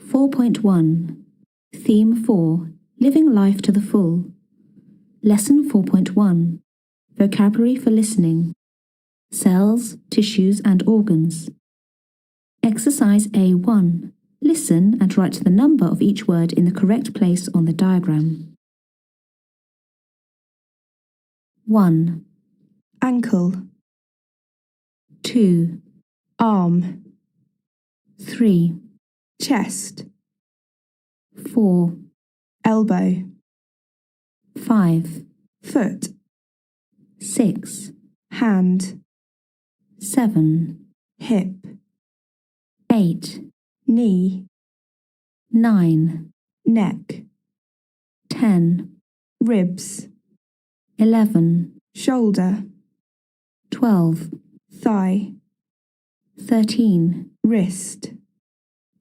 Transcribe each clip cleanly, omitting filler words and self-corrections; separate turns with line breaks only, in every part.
4.1 Theme 4 Living Life to the Full. Lesson 4.1 Vocabulary for Listening. Cells, Tissues and Organs. Exercise A1. Listen and write the number of each word in the correct place on the diagram. 1.
Ankle,
2.
arm,
3.
chest,
4.
elbow,
5.
foot,
6.
hand,
7.
hip,
8.
knee,
9.
neck,
10.
ribs,
11.
shoulder,
12.
thigh,
13.
wrist,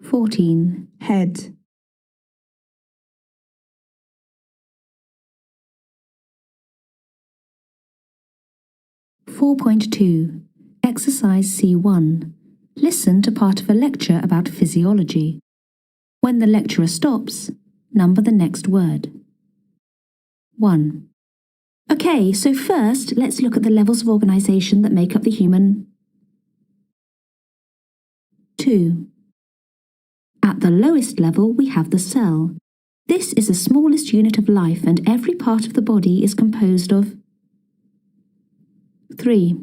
14.
head.
.2 Exercise C1. Listen to part of a lecture about physiology. When the lecturer stops, number the next word. 1. Okay, so first let's look at the levels of organisation that make up the human. 2. At the lowest level we have the cell. This is the smallest unit of life and every part of the body is composed of. 3.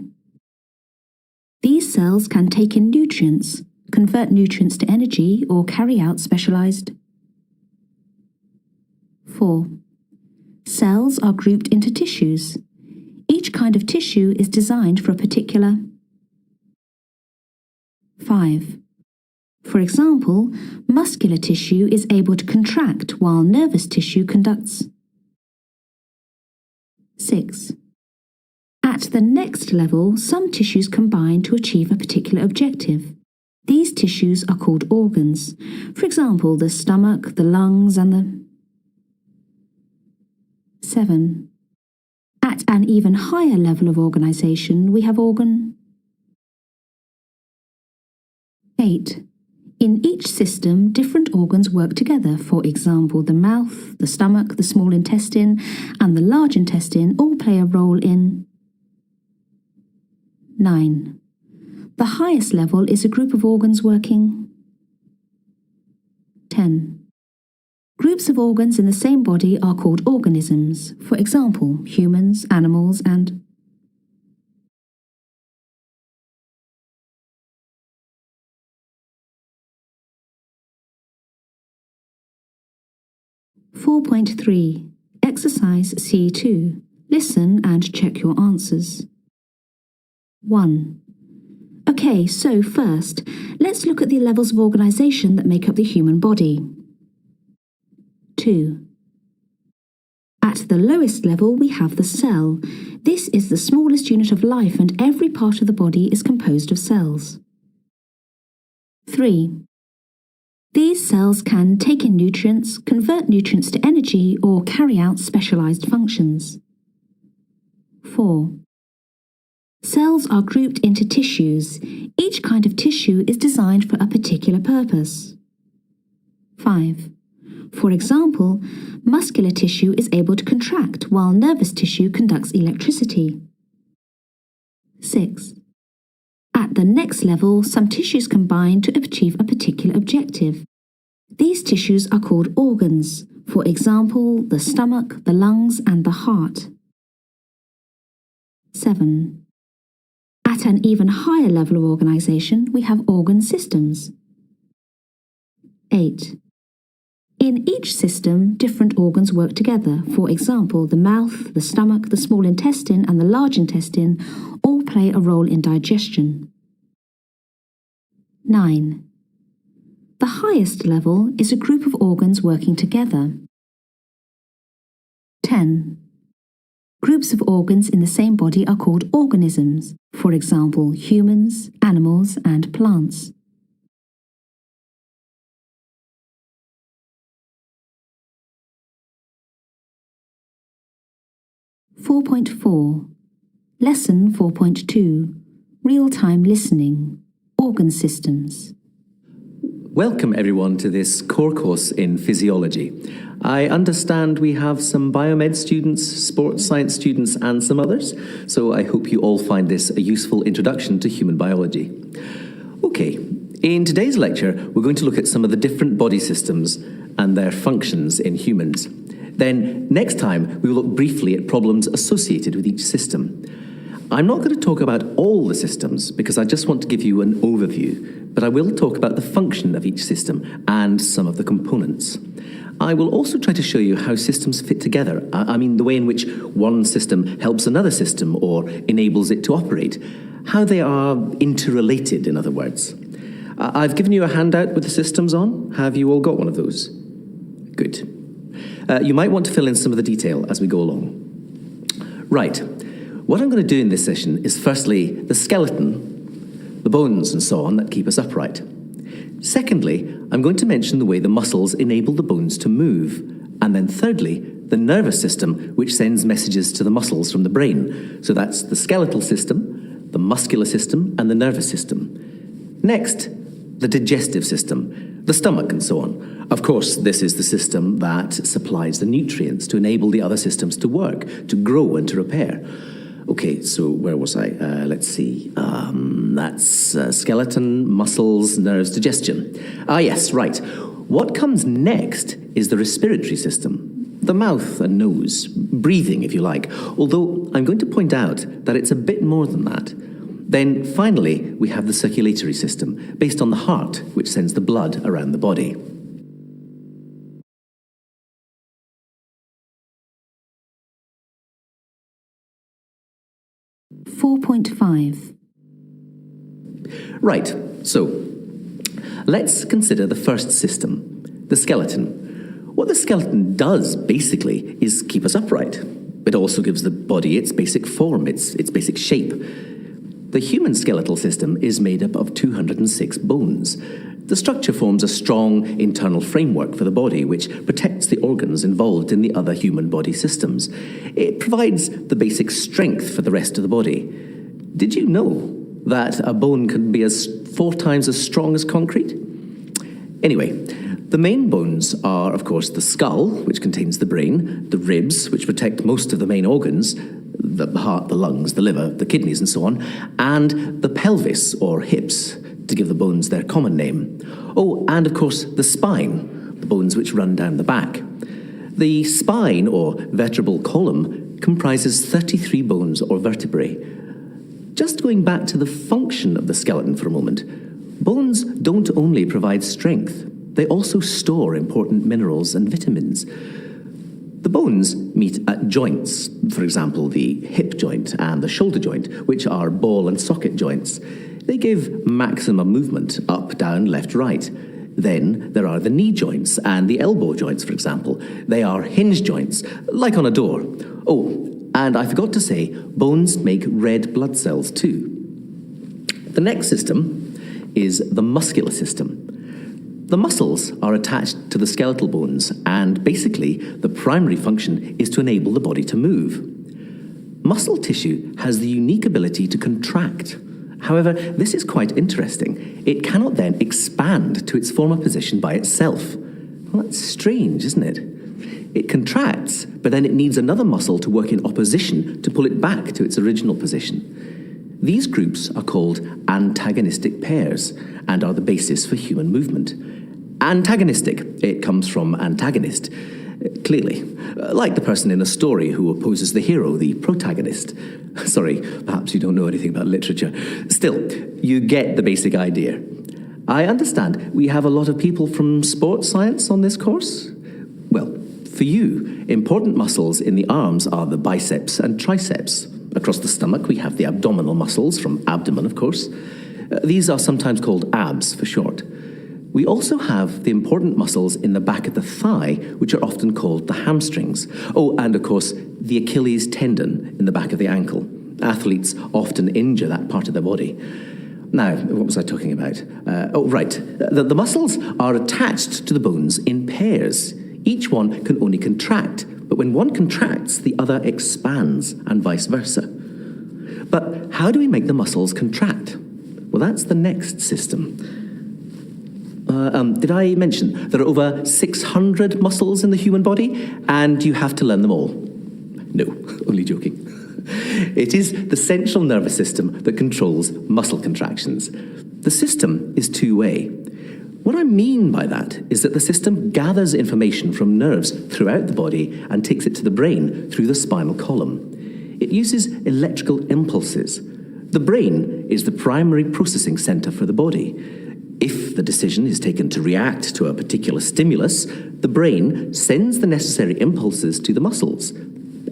These cells can take in nutrients, convert nutrients to energy or carry out specialised. 4. Cells are grouped into tissues. Each kind of tissue is designed for a particular. 5. For example, muscular tissue is able to contract while nervous tissue conducts. 6. At the next level, some tissues combine to achieve a particular objective. These tissues are called organs. For example, the stomach, the lungs and the. 7. At an even higher level of organisation, we have organ. 8. In each system, different organs work together. For example, the mouth, the stomach, the small intestine, and the large intestine all play a role in. 9. The highest level is a group of organs working. 10. Groups of organs in the same body are called organisms. For example, humans, animals, and. 4.3 Exercise C2. Listen and check your answers. 1. Okay, so first, let's look at the levels of organisation that make up the human body. 2. At the lowest level, we have the cell. This is the smallest unit of life and every part of the body is composed of cells. 3. These cells can take in nutrients, convert nutrients to energy, or carry out specialised functions. 4. Cells are grouped into tissues. Each kind of tissue is designed for a particular purpose. 5. For example, muscular tissue is able to contract while nervous tissue conducts electricity. 6. At the next level, some tissues combine to achieve a particular objective. These tissues are called organs. For example, the stomach, the lungs, and the heart. 7. At an even higher level of organisation, we have organ systems. 8. In each system, different organs work together. For example, the mouth, the stomach, the small intestine, and the large intestine all play a role in digestion. 9. The highest level is a group of organs working together. 10. Groups of organs in the same body are called organisms. For example, humans, animals, and plants. 4.4 Lesson 4.2 Real-time listening. Organ systems.
Welcome everyone to this core course in physiology. I understand we have some biomed students, sports science students and some others, so I hope you all find this a useful introduction to human biology. Okay, in today's lecture we're going to look at some of the different body systems and their functions in humans. Then next time we will look briefly at problems associated with each system. I'm not going to talk about all the systems because I just want to give you an overview, but I will talk about the function of each system and some of the components. I will also try to show you how systems fit together. I mean the way in which one system helps another system or enables it to operate. How they are interrelated, in other words. I've given you a handout with the systems on. Have you all got one of those? Good. You might want to fill in some of the detail as we go along. Right. What I'm going to do in this session is firstly the skeleton, the bones and so on that keep us upright. Secondly, I'm going to mention the way the muscles enable the bones to move. And then thirdly, the nervous system which sends messages to the muscles from the brain. So that's the skeletal system, the muscular system and the nervous system. Next, the digestive system, the stomach and so on. Of course, this is the system that supplies the nutrients to enable the other systems to work, to grow and to repair. Okay, so where was I? Let's see. That's skeleton, muscles, nerves, digestion. Ah, yes, right. What comes next is the respiratory system, the mouth and nose, breathing, if you like, although I'm going to point out that it's a bit more than that. Then, finally, we have the circulatory system, based on the heart, which sends the blood around the body. Right, so let's consider the first system, the skeleton. What the skeleton does, basically, is keep us upright. It also gives the body its basic form, its basic shape. The human skeletal system is made up of 206 bones. The structure forms a strong internal framework for the body, which protects the organs involved in the other human body systems. It provides the basic strength for the rest of the body. Did you know that a bone can be 4 times as strong as concrete? Anyway, the main bones are, of course, the skull, which contains the brain, the ribs, which protect most of the main organs, the heart, the lungs, the liver, the kidneys, and so on, and the pelvis, or hips, to give the bones their common name. Oh, and of course, the spine, the bones which run down the back. The spine, or vertebral column, comprises 33 bones or vertebrae. Just going back to the function of the skeleton for a moment, bones don't only provide strength, they also store important minerals and vitamins. The bones meet at joints, for example, the hip joint and the shoulder joint, which are ball and socket joints. They give maximum movement, up, down, left, right. Then there are the knee joints and the elbow joints, for example. They are hinge joints, like on a door. Oh, and I forgot to say, bones make red blood cells too. The next system is the muscular system. The muscles are attached to the skeletal bones, and basically the primary function is to enable the body to move. Muscle tissue has the unique ability to contract. However, this is quite interesting. It cannot then expand to its former position by itself. Well, that's strange, isn't it? It contracts, but then it needs another muscle to work in opposition to pull it back to its original position. These groups are called antagonistic pairs and are the basis for human movement. Antagonistic, it comes from antagonist, clearly. Like the person in a story who opposes the hero, the protagonist. Sorry, perhaps you don't know anything about literature. Still, you get the basic idea. I understand we have a lot of people from sports science on this course. Well, for you, important muscles in the arms are the biceps and triceps. Across the stomach, we have the abdominal muscles, from abdomen, of course. These are sometimes called abs for short. We also have the important muscles in the back of the thigh, which are often called the hamstrings. Oh, and of course, the Achilles tendon in the back of the ankle. Athletes often injure that part of their body. Now, what was I talking about? The muscles are attached to the bones in pairs. Each one can only contract, but when one contracts, the other expands, and vice versa. But how do we make the muscles contract? Well, that's the next system. Did I mention there are over 600 muscles in the human body, and you have to learn them all? No, only joking. It is the central nervous system that controls muscle contractions. The system is two-way. What I mean by that is that the system gathers information from nerves throughout the body and takes it to the brain through the spinal column. It uses electrical impulses. The brain is the primary processing center for the body. If the decision is taken to react to a particular stimulus, the brain sends the necessary impulses to the muscles.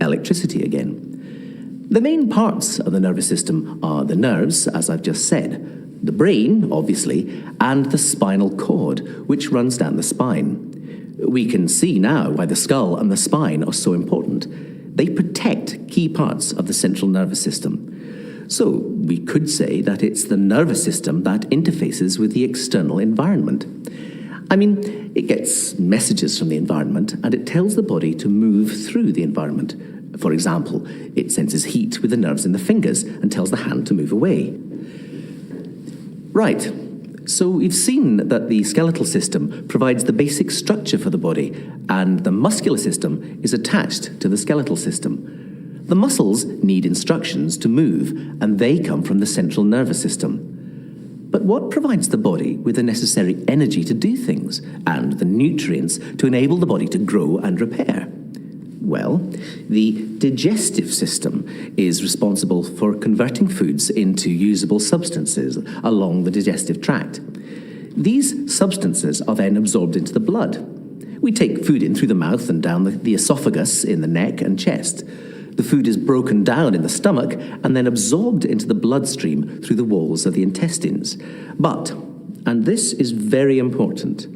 Electricity again. The main parts of the nervous system are the nerves, as I've just said, the brain, obviously, and the spinal cord, which runs down the spine. We can see now why the skull and the spine are so important. They protect key parts of the central nervous system. So we could say that it's the nervous system that interfaces with the external environment. I mean, it gets messages from the environment and it tells the body to move through the environment. For example, it senses heat with the nerves in the fingers and tells the hand to move away. Right, so we've seen that the skeletal system provides the basic structure for the body, and the muscular system is attached to the skeletal system. The muscles need instructions to move, and they come from the central nervous system. But what provides the body with the necessary energy to do things, and the nutrients to enable the body to grow and repair? Well, the digestive system is responsible for converting foods into usable substances along the digestive tract. These substances are then absorbed into the blood. We take food in through the mouth and down the esophagus in the neck and chest. The food is broken down in the stomach and then absorbed into the bloodstream through the walls of the intestines. But, and this is very important,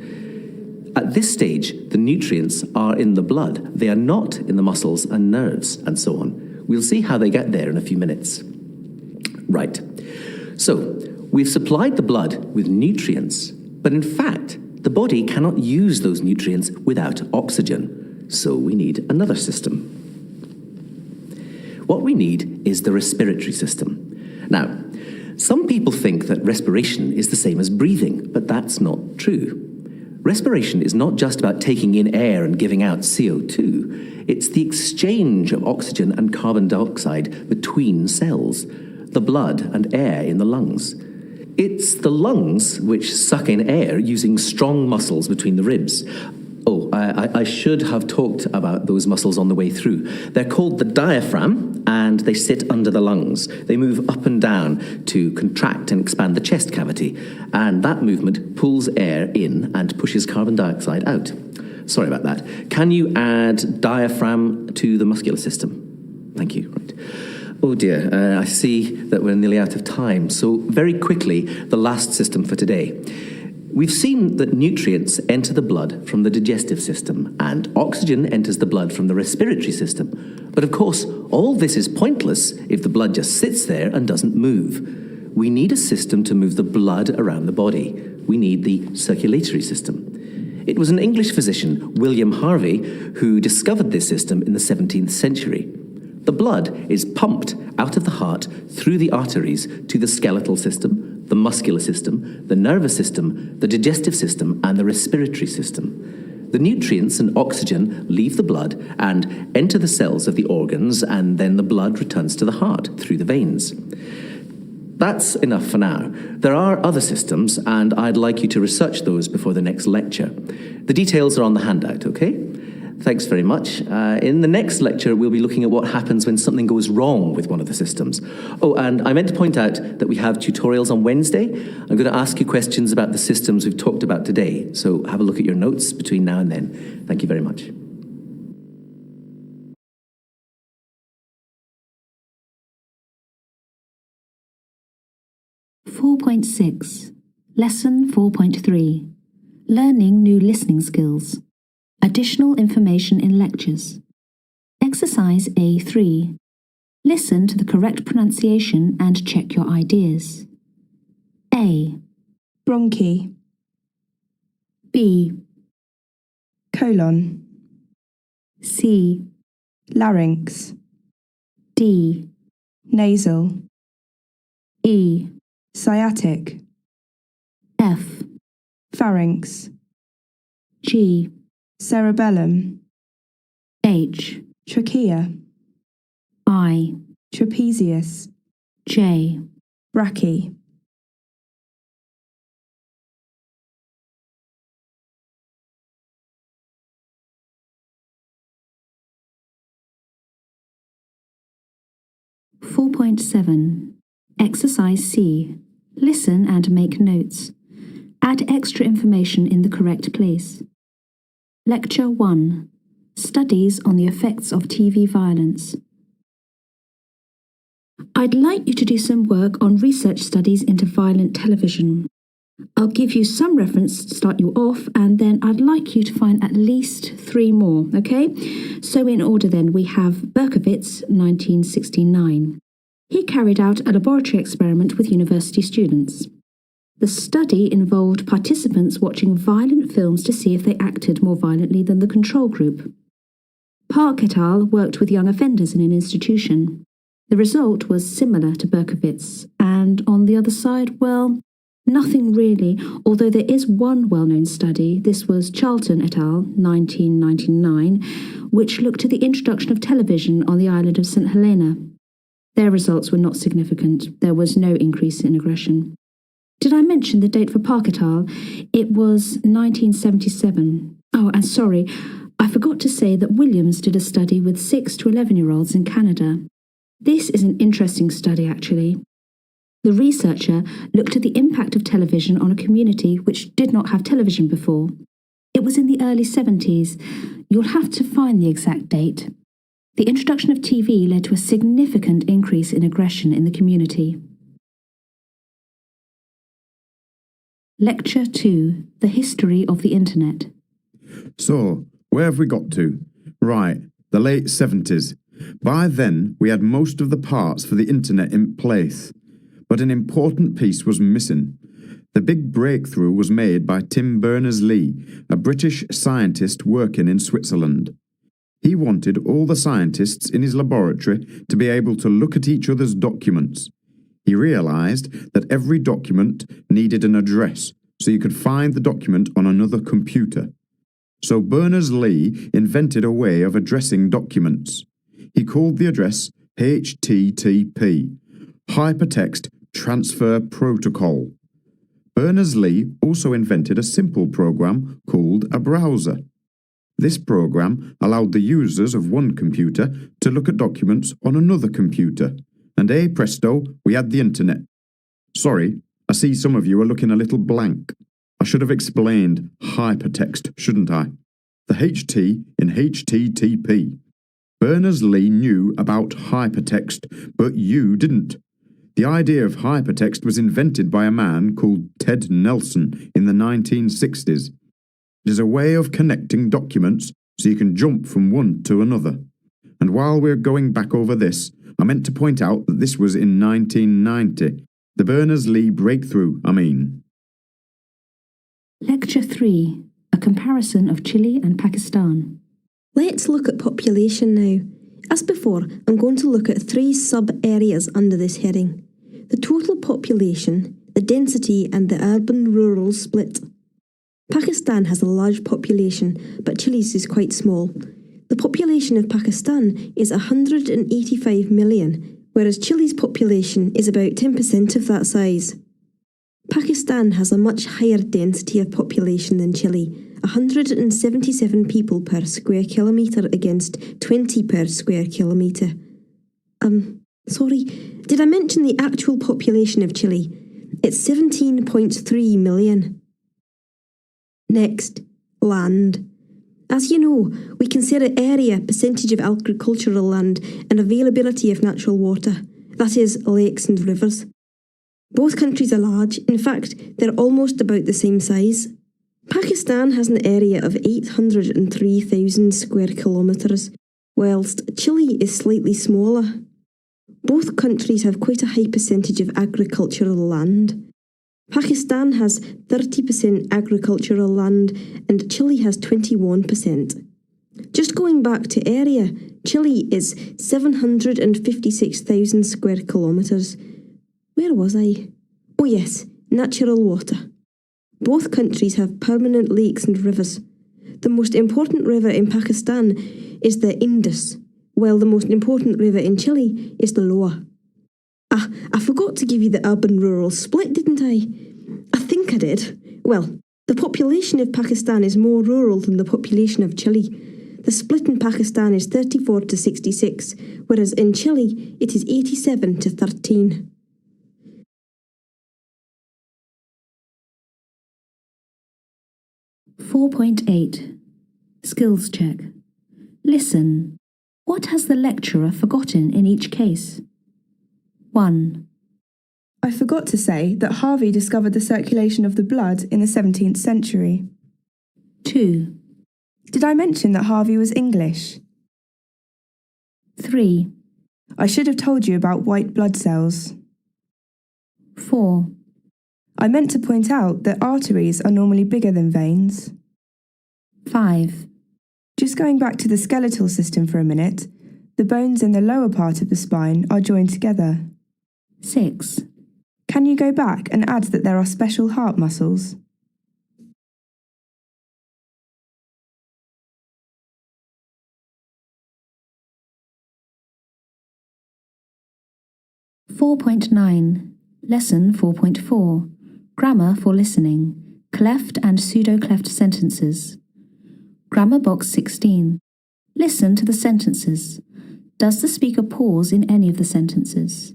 at this stage, the nutrients are in the blood. They are not in the muscles and nerves and so on. We'll see how they get there in a few minutes. Right. So, we've supplied the blood with nutrients, but in fact, the body cannot use those nutrients without oxygen. So we need another system. What we need is the respiratory system. Now, some people think that respiration is the same as breathing, but that's not true. Respiration is not just about taking in air and giving out CO2. It's the exchange of oxygen and carbon dioxide between cells, the blood and air in the lungs. It's the lungs which suck in air using strong muscles between the ribs. Oh, I should have talked about those muscles on the way through. They're called the diaphragm, and they sit under the lungs. They move up and down to contract and expand the chest cavity, and that movement pulls air in and pushes carbon dioxide out. Sorry about that. Can you add diaphragm to the muscular system? Thank you. Right. Oh dear, I see that we're nearly out of time, so very quickly, the last system for today. We've seen that nutrients enter the blood from the digestive system and oxygen enters the blood from the respiratory system. But of course, all this is pointless if the blood just sits there and doesn't move. We need a system to move the blood around the body. We need the circulatory system. It was an English physician, William Harvey, who discovered this system in the 17th century. The blood is pumped out of the heart through the arteries to the skeletal system, the muscular system, the nervous system, the digestive system, and the respiratory system. The nutrients and oxygen leave the blood and enter the cells of the organs, and then the blood returns to the heart through the veins. That's enough for now. There are other systems, and I'd like you to research those before the next lecture. The details are on the handout, okay? Thanks very much. In the next lecture, we'll be looking at what happens when something goes wrong with one of the systems. Oh, and I meant to point out that we have tutorials on Wednesday. I'm going to ask you questions about the systems we've talked about today, so have a look at your notes between now and then. Thank you very much.
Lesson 4.3 Learning New Listening Skills. Additional information in lectures. Exercise A3. Listen to the correct pronunciation and check your ideas. A,
Bronchi.
B,
Colon.
C,
Larynx.
D,
Nasal.
E,
Sciatic.
F,
Pharynx.
G,
Cerebellum.
H,
Trachea.
I,
Trapezius.
J.
Brachy.
Four point seven. Exercise C. Listen and make notes. Add extra information in the correct place. Lecture 1. Studies on the effects of TV violence. I'd like you to do some work on research studies into violent television. I'll give you some reference to start you off, and then I'd like you to find at least 3 more, okay? So in order then, we have Berkowitz, 1969. He carried out a laboratory experiment with university students. The study involved participants watching violent films to see if they acted more violently than the control group. Park et al. Worked with young offenders in an institution. The result was similar to Berkowitz, and on the other side, well, nothing really, although there is one well-known study, this was Charlton et al., 1999, which looked at the introduction of television on the island of St. Helena. Their results were not significant. There was no increase in aggression. Did I mention the date for Park et al.? It was 1977. Oh, and sorry, I forgot to say that Williams did a study with 6 to 11-year-olds in Canada. This is an interesting study, actually. The researcher looked at the impact of television on a community which did not have television before. It was in the early 70s. You'll have to find the exact date. The introduction of TV led to a significant increase in aggression in the community. Lecture 2. The History of the Internet.
So, where have we got to? Right, the late 70s. By then, we had most of the parts for the internet in place. But an important piece was missing. The big breakthrough was made by Tim Berners-Lee, a British scientist working in Switzerland. He wanted all the scientists in his laboratory to be able to look at each other's documents. He realised that every document needed an address, so you could find the document on another computer. So Berners-Lee invented a way of addressing documents. He called the address HTTP, Hypertext Transfer Protocol. Berners-Lee also invented a simple program called a browser. This program allowed the users of one computer to look at documents on another computer. And presto, we had the internet. Sorry, I see some of you are looking a little blank. I should have explained hypertext, shouldn't I? The HT in HTTP. Berners-Lee knew about hypertext, but you didn't. The idea of hypertext was invented by a man called Ted Nelson in the 1960s. It is a way of connecting documents so you can jump from one to another. And while we're going back over this, I meant to point out that this was in 1990. The Berners-Lee breakthrough, I mean.
Lecture 3. A comparison of Chile and Pakistan.
Let's look at population now. As before, I'm going to look at 3 sub-areas under this heading. The total population, the density and the urban-rural split. Pakistan has a large population, but Chile's is quite small. The population of Pakistan is 185 million, whereas Chile's population is about 10% of that size. Pakistan has a much higher density of population than Chile, 177 people per square kilometre against 20 per square kilometre. Sorry, did I mention the actual population of Chile? It's 17.3 million. Next, land. As you know, we consider area, percentage of agricultural land and availability of natural water, that is, lakes and rivers. Both countries are large, in fact, they're almost about the same size. Pakistan has an area of 803,000 square kilometres, whilst Chile is slightly smaller. Both countries have quite a high percentage of agricultural land. Pakistan has 30% agricultural land and Chile has 21%. Just going back to area, Chile is 756,000 square kilometres. Where was I? Oh yes, natural water. Both countries have permanent lakes and rivers. The most important river in Pakistan is the Indus, while the most important river in Chile is the Loa. I forgot to give you the urban-rural split, didn't I? I think I did. Well, the population of Pakistan is more rural than the population of Chile. The split in Pakistan is 34 to 66, whereas in Chile it is 87 to 13.
.8 Skills check. Listen. What has the lecturer forgotten in each case? 1.
I forgot to say that Harvey discovered the circulation of the blood in the 17th century.
2.
Did I mention that Harvey was English?
3.
I should have told you about white blood cells.
4.
I meant to point out that arteries are normally bigger than veins.
5.
Just going back to the skeletal system for a minute, the bones in the lower part of the spine are joined together.
6.
Can you go back and add that there are special heart muscles?
4.9 Lesson 4.4 Grammar for listening. Cleft and pseudo-cleft sentences. Grammar box 16. Listen to the sentences. Does the speaker pause in any of the sentences?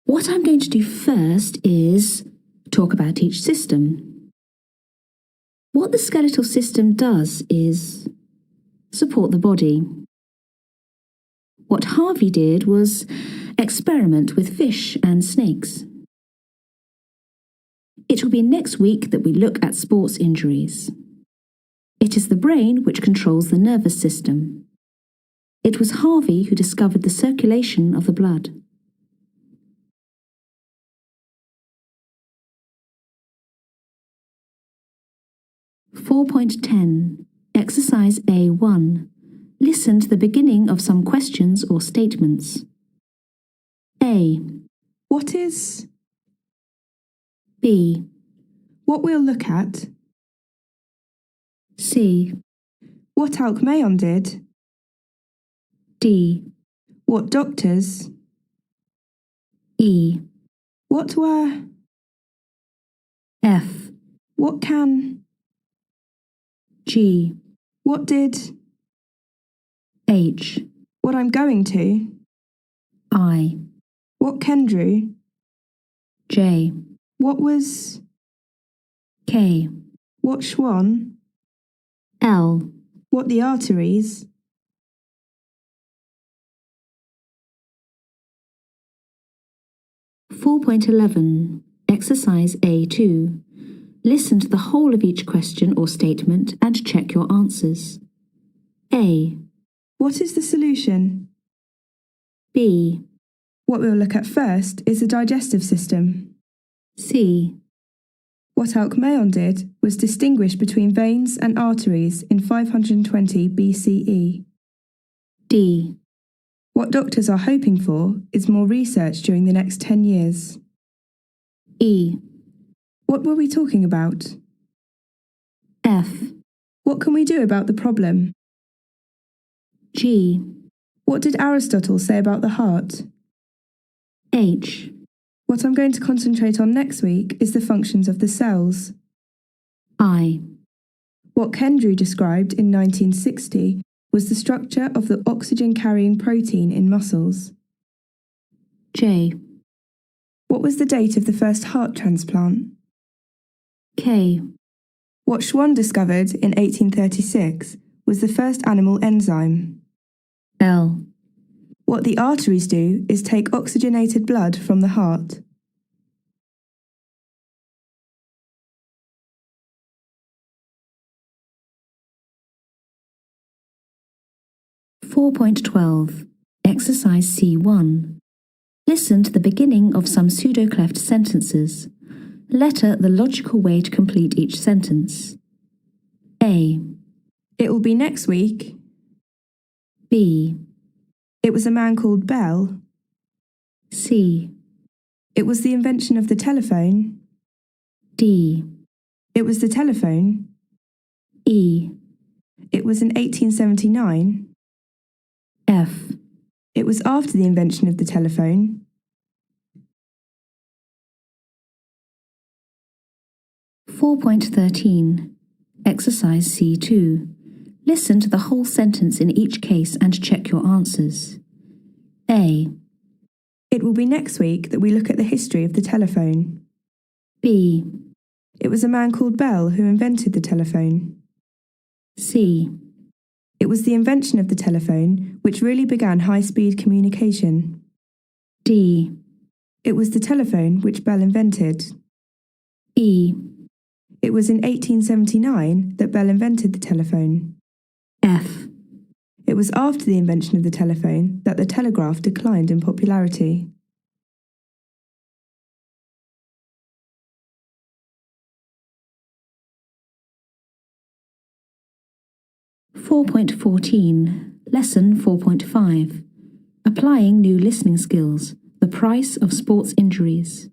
What I'm going to do first is talk about each system. What the skeletal system does is support the body. What Harvey did was experiment with fish and snakes. It will be next week that we look at sports injuries. It is the brain which controls the nervous system. It was Harvey who discovered the circulation of the blood. .10 Exercise A1. Listen to the beginning of some questions or statements. A.
What is?
B.
What we'll look at?
C.
What Alcmaeon did?
D.
What doctors?
E.
What were?
F.
What can?
G.
What did?
H.
What I'm going to?
I.
What Kendrew?
J.
What was?
K.
What Schwann?
L.
What the arteries?
.11 Exercise A2. Listen to the whole of each question or statement and check your answers. A.
What is the solution?
B.
What we'll look at first is the digestive system.
C.
What Alcmaeon did was distinguish between veins and arteries in 520 BCE.
D.
What doctors are hoping for is more research during the next 10 years.
E.
What were we talking about?
F.
What can we do about the problem?
G.
What did Aristotle say about the heart?
H.
What I'm going to concentrate on next week is the functions of the cells.
I.
What Kendrew described in 1960 was the structure of the oxygen-carrying protein in muscles.
J.
What was the date of the first heart transplant?
K.
What Schwann discovered in 1836 was the first animal enzyme.
L.
What the arteries do is take oxygenated blood from the heart.
.12 Exercise C1. Listen to the beginning of some pseudo-cleft sentences. Letter the logical way to complete each sentence. A.
It will be next week.
B.
It was a man called Bell.
C.
It was the invention of the telephone.
D.
It was the telephone.
E.
It was in 1879.
F.
It was after the invention of the telephone.
4.13. Exercise C2. Listen to the whole sentence in each case and check your answers. A.
It will be next week that we look at the history of the telephone.
B.
It was a man called Bell who invented the telephone.
C.
It was the invention of the telephone which really began high-speed communication.
D.
It was the telephone which Bell invented.
E.
It was in 1879 that Bell invented the telephone.
F.
It was after the invention of the telephone that the telegraph declined in popularity.
Lesson 4.5. Applying new listening skills. The price of sports injuries.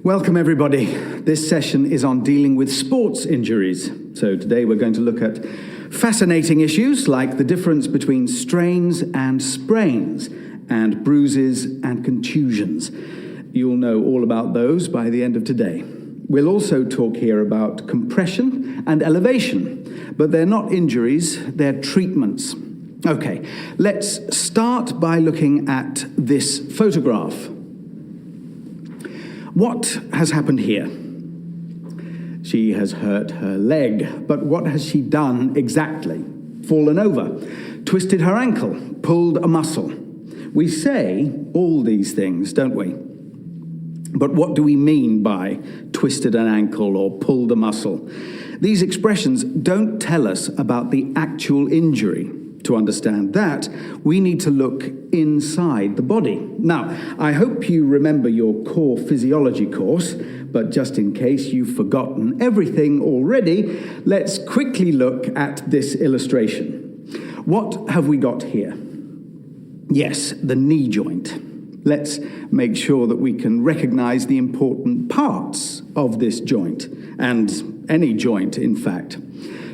Welcome everybody. This session is on dealing with sports injuries. So today we're going to look at fascinating issues like the difference between strains and sprains and bruises and contusions. You'll know all about those by the end of today. We'll also talk here about compression and elevation, but they're not injuries, they're treatments. Okay, let's start by looking at this photograph. What has happened here? She has hurt her leg, but what has she done exactly? Fallen over, twisted her ankle, pulled a muscle. We say all these things, don't we? But what do we mean by twisted an ankle or pulled a muscle? These expressions don't tell us about the actual injury. To understand that, we need to look inside the body. Now, I hope you remember your core physiology course, but just in case you've forgotten everything already, let's quickly look at this illustration. What have we got here? Yes, the knee joint. Let's make sure that we can recognize the important parts of this joint, and any joint, in fact.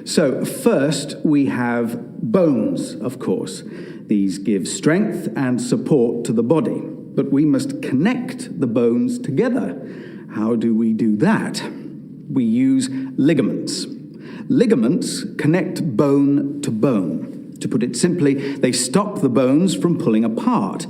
So first, we have bones, of course. These give strength and support to the body, but we must connect the bones together. How do we do that? We use ligaments. Ligaments connect bone to bone. To put it simply, they stop the bones from pulling apart.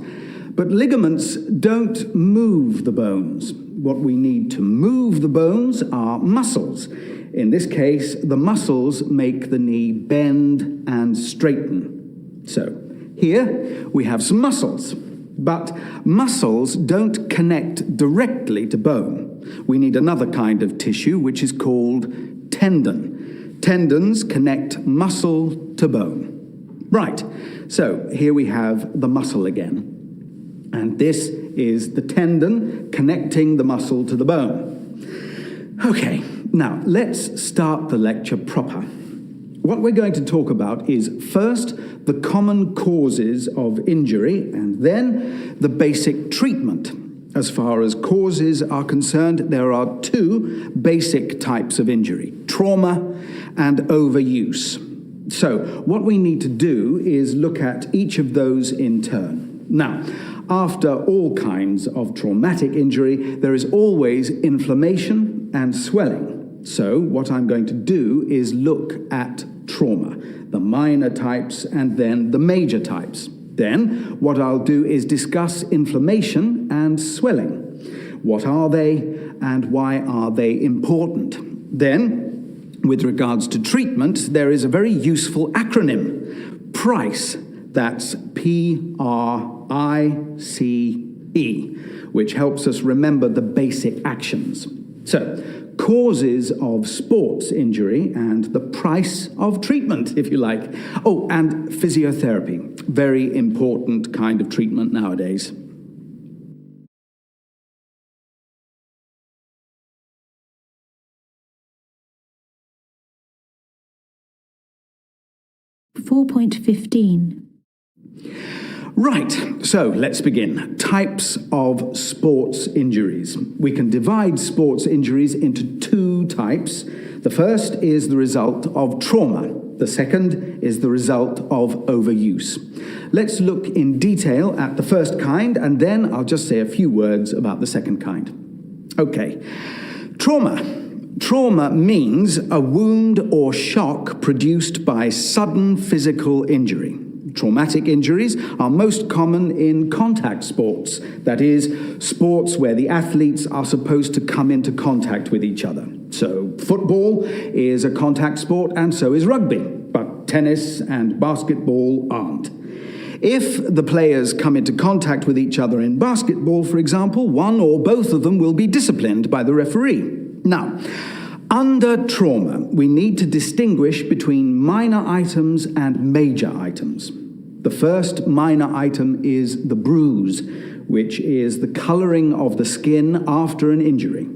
But ligaments don't move the bones. What we need to move the bones are muscles. In this case, the muscles make the knee bend and straighten. So, here we have some muscles. But muscles don't connect directly to bone. We need another kind of tissue, which is called tendon. Tendons connect muscle to bone. Right, so here we have the muscle again. And this is the tendon connecting the muscle to the bone. Okay, now let's start the lecture proper. What we're going to talk about is first the common causes of injury and then the basic treatment. As far as causes are concerned, there are two basic types of injury: trauma and overuse. So what we need to do is look at each of those in turn. Now, after all kinds of traumatic injury, there is always inflammation and swelling. So what I'm going to do is look at trauma, the minor types and then the major types. Then what I'll do is discuss inflammation and swelling. What are they and why are they important? Then, with regards to treatment, there is a very useful acronym, PRICE. That's P-R-I-C-E, which helps us remember the basic actions. So, causes of sports injury and the price of treatment, if you like. Oh, and physiotherapy, very important kind of treatment nowadays. Right, so let's begin. Types of sports injuries. We can divide sports injuries into two types. The first is the result of trauma. The second is the result of overuse. Let's look in detail at the first kind, and then I'll just say a few words about the second kind. Okay, trauma. Trauma means a wound or shock produced by sudden physical injury. Traumatic injuries are most common in contact sports, that is, sports where the athletes are supposed to come into contact with each other. So football is a contact sport, and so is rugby, but tennis and basketball aren't. If the players come into contact with each other in basketball, for example, one or both of them will be disciplined by the referee. Now, under trauma, we need to distinguish between minor items and major items. The first minor item is the bruise, which is the coloring of the skin after an injury.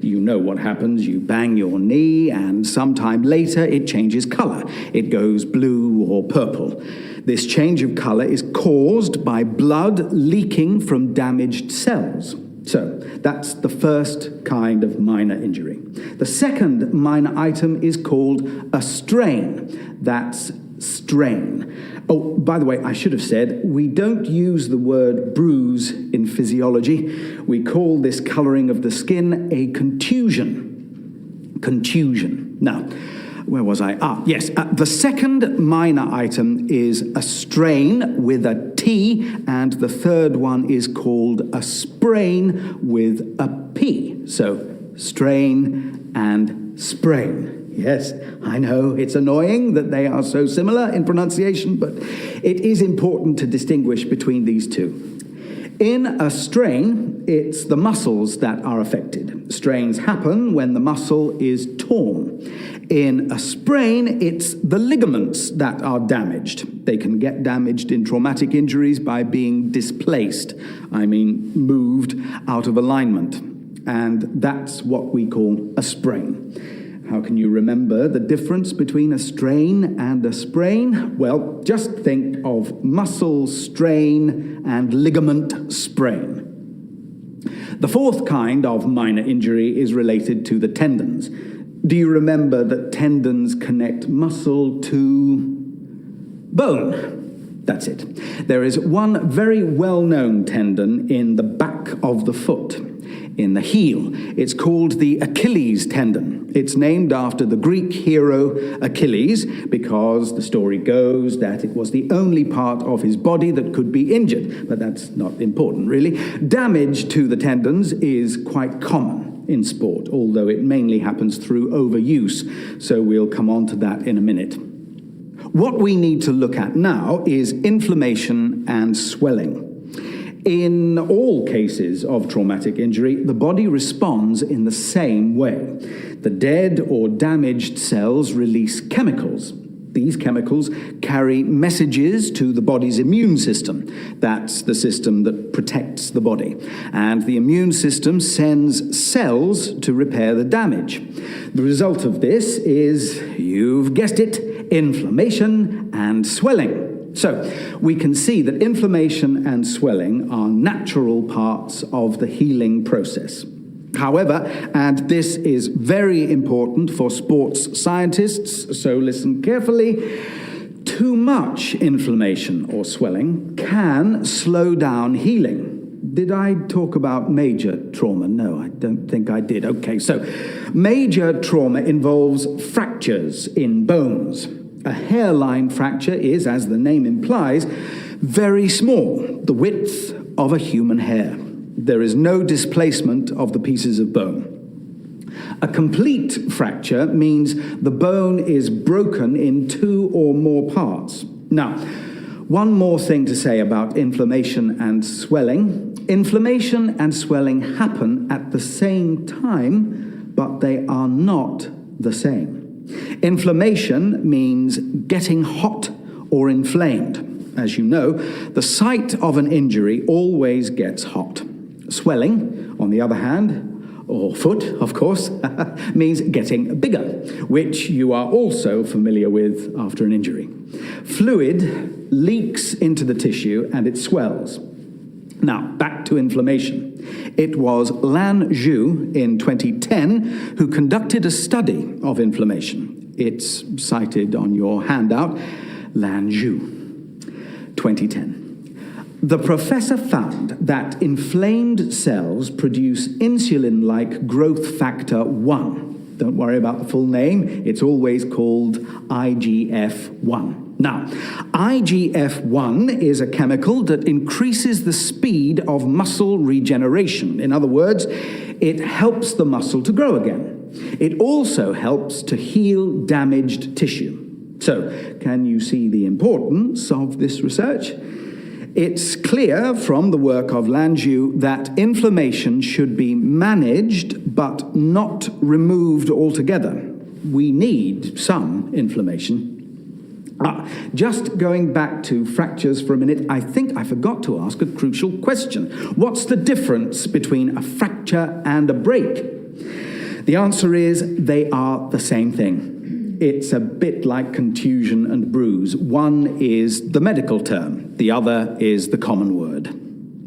You know what happens. You bang your knee, and sometime later it changes color. It goes blue or purple. This change of color is caused by blood leaking from damaged cells. So that's the first kind of minor injury. The second minor item is called a strain. That's strain. Oh, by the way, I should have said, we don't use the word bruise in physiology. We call this coloring of the skin a contusion. Contusion. Now, where was I? Yes. The second minor item is a strain with a T, and the third one is called a sprain with a P. So, strain and sprain. Yes, I know it's annoying that they are so similar in pronunciation, but it is important to distinguish between these two. In a strain, it's the muscles that are affected. Strains happen when the muscle is torn. In a sprain, it's the ligaments that are damaged. They can get damaged in traumatic injuries by being displaced, moved out of alignment. And that's what we call a sprain. How can you remember the difference between a strain and a sprain? Well, just think of muscle strain and ligament sprain. The fourth kind of minor injury is related to the tendons. Do you remember that tendons connect muscle to bone? That's it. There is one very well-known tendon in the back of the foot, in the heel. It's called the Achilles tendon. It's named after the Greek hero Achilles because the story goes that it was the only part of his body that could be injured. But that's not important, really. Damage to the tendons is quite common in sport, although it mainly happens through overuse. So we'll come on to that in a minute. What we need to look at now is inflammation and swelling. In all cases of traumatic injury, the body responds in the same way. The dead or damaged cells release chemicals. These chemicals carry messages to the body's immune system. That's the system that protects the body. And the immune system sends cells to repair the damage. The result of this is, you've guessed it, inflammation and swelling. So, we can see that inflammation and swelling are natural parts of the healing process. However, and this is very important for sports scientists, so listen carefully, too much inflammation or swelling can slow down healing. Did I talk about major trauma? No, I don't think I did. Okay, so major trauma involves fractures in bones. A hairline fracture is, as the name implies, very small, the width of a human hair. There is no displacement of the pieces of bone. A complete fracture means the bone is broken in two or more parts. Now, one more thing to say about inflammation and swelling. Inflammation and swelling happen at the same time, but they are not the same. Inflammation means getting hot or inflamed. As you know, the site of an injury always gets hot. Swelling, on the other hand, or foot, of course, means getting bigger, which you are also familiar with after an injury. Fluid leaks into the tissue and it swells. Now, back to inflammation. It was Lan Zhu in 2010 who conducted a study of inflammation. It's cited on your handout, Lan Zhu, 2010. The professor found that inflamed cells produce insulin-like growth factor 1. Don't worry about the full name, it's always called IGF-1. Now, IGF-1 is a chemical that increases the speed of muscle regeneration. In other words, it helps the muscle to grow again. It also helps to heal damaged tissue. So, can you see the importance of this research? It's clear from the work of Lan Zhu that inflammation should be managed but not removed altogether. We need some inflammation. Just going back to fractures for a minute, I think I forgot to ask a crucial question. What's the difference between a fracture and a break? The answer is they are the same thing. It's a bit like contusion and bruise. One is the medical term, the other is the common word.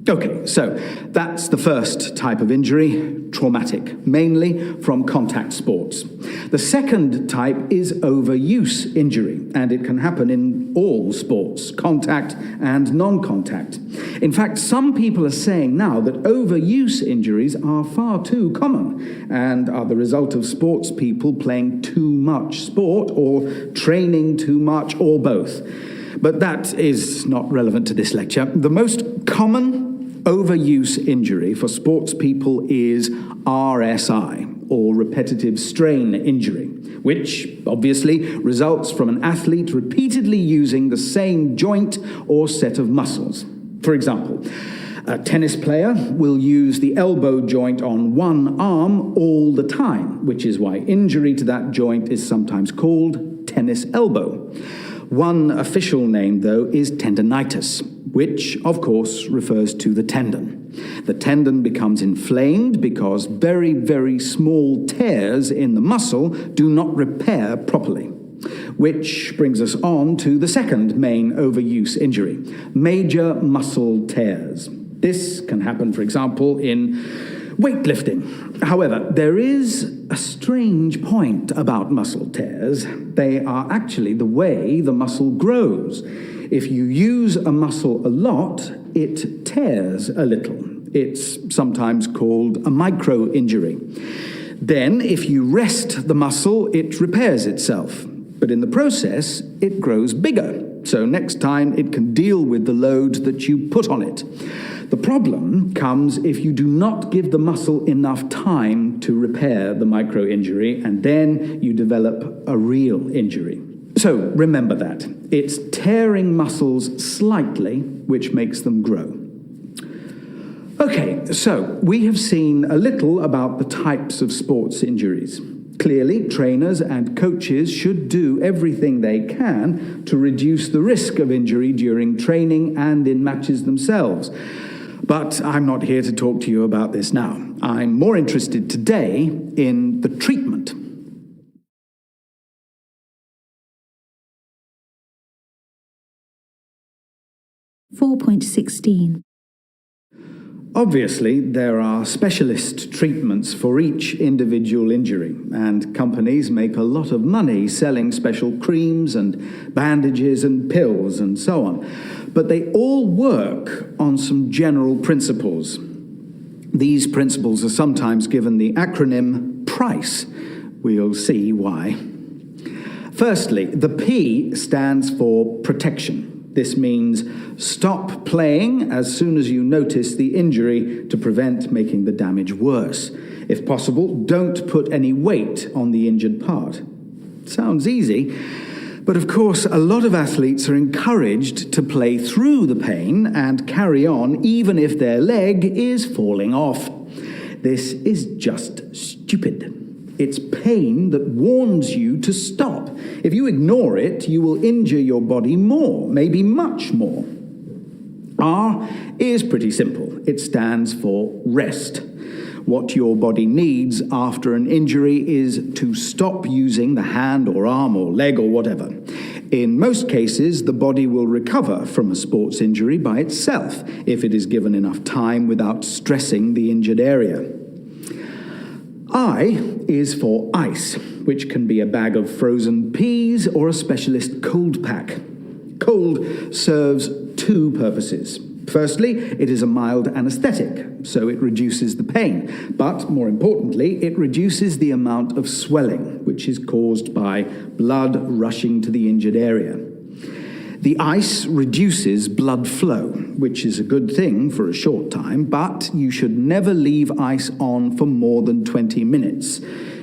Okay, so that's the first type of injury, traumatic, mainly from contact sports. The second type is overuse injury, and it can happen in all sports, contact and non-contact. In fact, some people are saying now that overuse injuries are far too common and are the result of sports people playing too much sport or training too much or both. But that is not relevant to this lecture. The most common overuse injury for sports people is RSI, or repetitive strain injury, which obviously results from an athlete repeatedly using the same joint or set of muscles. For example, a tennis player will use the elbow joint on one arm all the time, which is why injury to that joint is sometimes called tennis elbow. One official name, though, is tendinitis, which, of course, refers to the tendon. The tendon becomes inflamed because very, very small tears in the muscle do not repair properly. Which brings us on to the second main overuse injury, major muscle tears. This can happen, for example, in weightlifting. However, there is a strange point about muscle tears. They are actually the way the muscle grows. If you use a muscle a lot, it tears a little. It's sometimes called a micro-injury. Then, if you rest the muscle, it repairs itself. But in the process, it grows bigger. So next time, it can deal with the load that you put on it. The problem comes if you do not give the muscle enough time to repair the micro-injury, and then you develop a real injury. So remember that. It's tearing muscles slightly which makes them grow. Okay, so we have seen a little about the types of sports injuries. Clearly, trainers and coaches should do everything they can to reduce the risk of injury during training and in matches themselves. But I'm not here to talk to you about this now. I'm more interested today in the treatment.
(4.16)
Obviously, there are specialist treatments for each individual injury, and companies make a lot of money selling special creams and bandages and pills and so on. But they all work on some general principles. These principles are sometimes given the acronym PRICE. We'll see why. Firstly, the P stands for protection. This means stop playing as soon as you notice the injury to prevent making the damage worse. If possible, don't put any weight on the injured part. Sounds easy, but of course a lot of athletes are encouraged to play through the pain and carry on even if their leg is falling off. This is just stupid. It's pain that warns you to stop. If you ignore it, you will injure your body more, maybe much more. R is pretty simple. It stands for rest. What your body needs after an injury is to stop using the hand or arm or leg or whatever. In most cases, the body will recover from a sports injury by itself if it is given enough time without stressing the injured area. I is for ice, which can be a bag of frozen peas or a specialist cold pack. Cold serves two purposes. Firstly, it is a mild anesthetic, so it reduces the pain. But more importantly, it reduces the amount of swelling, which is caused by blood rushing to the injured area. The ice reduces blood flow, which is a good thing for a short time, but you should never leave ice on for more than 20 minutes.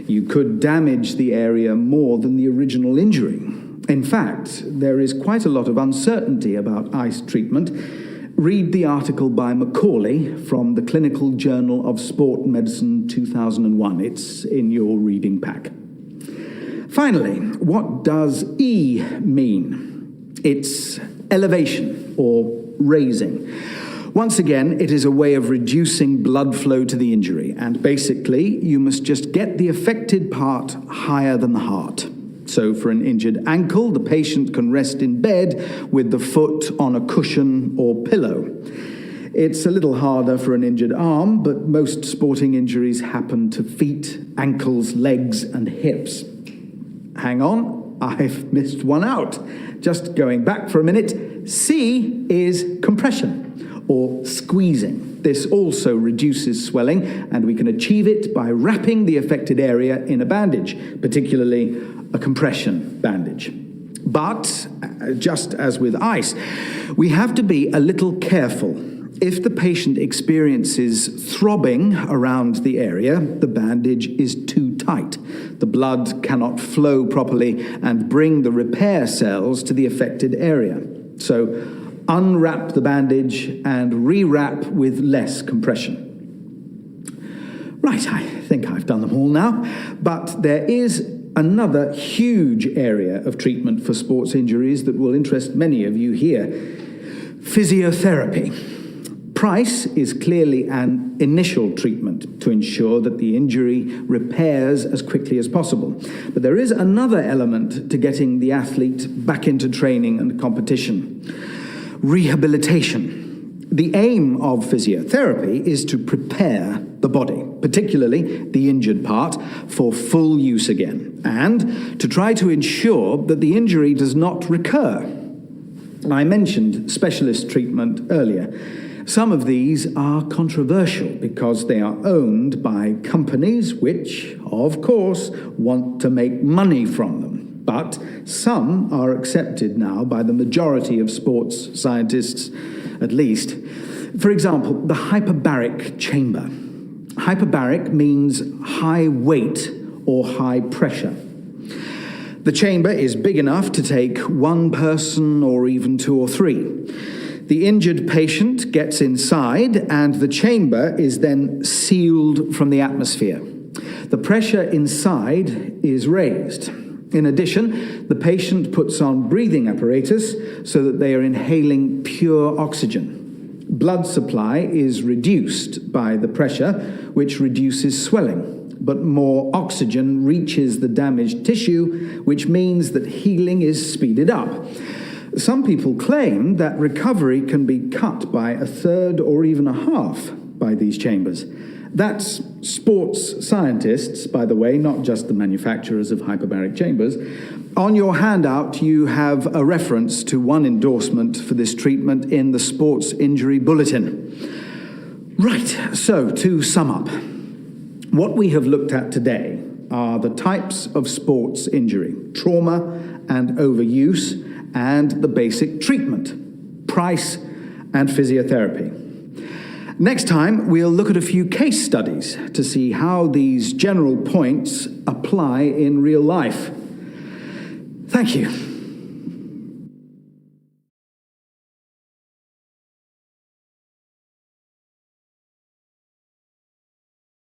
You could damage the area more than the original injury. In fact, there is quite a lot of uncertainty about ice treatment. Read the article by Macaulay from the Clinical Journal of Sport Medicine 2001. It's in your reading pack. Finally, what does E mean? It's elevation or raising. Once again, it is a way of reducing blood flow to the injury, and basically, you must just get the affected part higher than the heart. So for an injured ankle, the patient can rest in bed with the foot on a cushion or pillow. It's a little harder for an injured arm, but most sporting injuries happen to feet, ankles, legs, and hips. Hang on, I've missed one out. Just going back for a minute, C is compression or squeezing. This also reduces swelling, and we can achieve it by wrapping the affected area in a bandage, particularly a compression bandage. But, just as with ice, we have to be a little careful. If the patient experiences throbbing around the area, the bandage is too tight. The blood cannot flow properly and bring the repair cells to the affected area. So, unwrap the bandage and rewrap with less compression. Right, I think I've done them all now, but there is another huge area of treatment for sports injuries that will interest many of you here: physiotherapy. Price is clearly an initial treatment to ensure that the injury repairs as quickly as possible. But there is another element to getting the athlete back into training and competition: rehabilitation. The aim of physiotherapy is to prepare the body, particularly the injured part, for full use again, and to try to ensure that the injury does not recur. I mentioned specialist treatment earlier. Some of these are controversial because they are owned by companies which, of course, want to make money from them. But some are accepted now by the majority of sports scientists, at least. For example, the hyperbaric chamber. Hyperbaric means high weight or high pressure. The chamber is big enough to take one person or even two or three. The injured patient gets inside, and the chamber is then sealed from the atmosphere. The pressure inside is raised. In addition, the patient puts on breathing apparatus so that they are inhaling pure oxygen. Blood supply is reduced by the pressure, which reduces swelling, but more oxygen reaches the damaged tissue, which means that healing is speeded up. Some people claim that recovery can be cut by a third or even a half by these chambers. That's sports scientists, by the way, not just the manufacturers of hyperbaric chambers. On your handout, you have a reference to one endorsement for this treatment in the Sports Injury Bulletin. Right, so to sum up, what we have looked at today are the types of sports injury: trauma and overuse, and the basic treatment, price, and physiotherapy. Next time, we'll look at a few case studies to see how these general points apply in real life. Thank you.